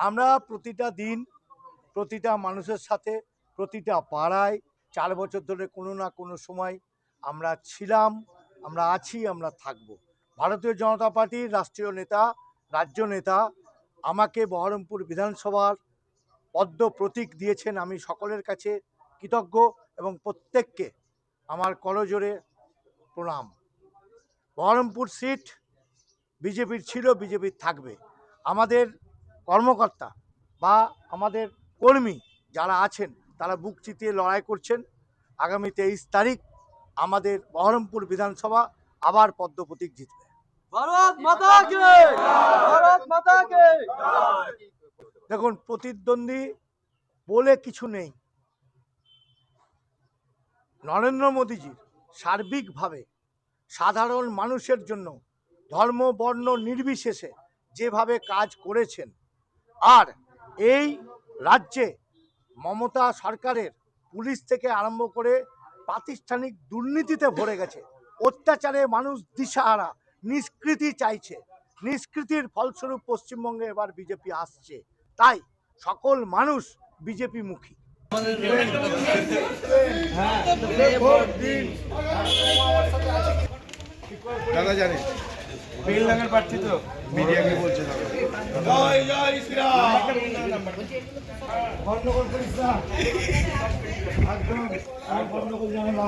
আমরা প্রতিটা দিন প্রতিটা মানুষের সাথে প্রতিটা পাড়ায় 4 বছর ধরে কোনো না কোনো সময় আমরা ছিলাম, আমরা আছি, আমরা থাকব। ভারতীয় জনতা পার্টির রাষ্ট্রীয় নেতা, রাজ্য নেতা আমাকে বহরমপুর বিধানসভার পদ্ম প্রতীক দিয়েছেন। আমি সকলের কাছে কৃতজ্ঞ এবং প্রত্যেককে আমার করজোড়ে প্রণাম। বহরমপুর সিট বিজেপির ছিল, বিজেপির থাকবে। আমাদের কর্মকর্তা বা আমাদের কর্মী যারা আছেন তারা বুক চিতিয়ে লড়াই করছেন। আগামী 23 তারিখ আমাদের বহরমপুর বিধানসভা আবার পদ্ম প্রতীক জিতবে। ভারত মাতা কি ভারত মাতা কি। দেখুন, প্রতিদ্বন্দ্বী বলে কিছু নেই। নরেন্দ্র মোদীজির সার্বিকভাবে সাধারণ মানুষের জন্য ধর্ম বর্ণ নির্বিশেষে যেভাবে কাজ করেছেন, আর এই রাজ্যে মমতা সরকারের পুলিশ থেকে আরম্ভ করে প্রাতিষ্ঠানিক দুর্নীতিতে ভরে গেছে, অত্যাচারে মানুষ দিশাহারা, নিষ্কৃতি চাইছে। নিষ্কৃতির ফলস্বরূপ পশ্চিমবঙ্গে এবার বিজেপি আসছে, তাই সকল মানুষ বিজেপি মুখী। দাদা জানে বেলডাঙ্গার প্রার্থী তো মিডিয়াকে বলছে জয় জয় শ্রীরাম। গন্ডগোল করিস না, একদম গন্ডগোল জানে না।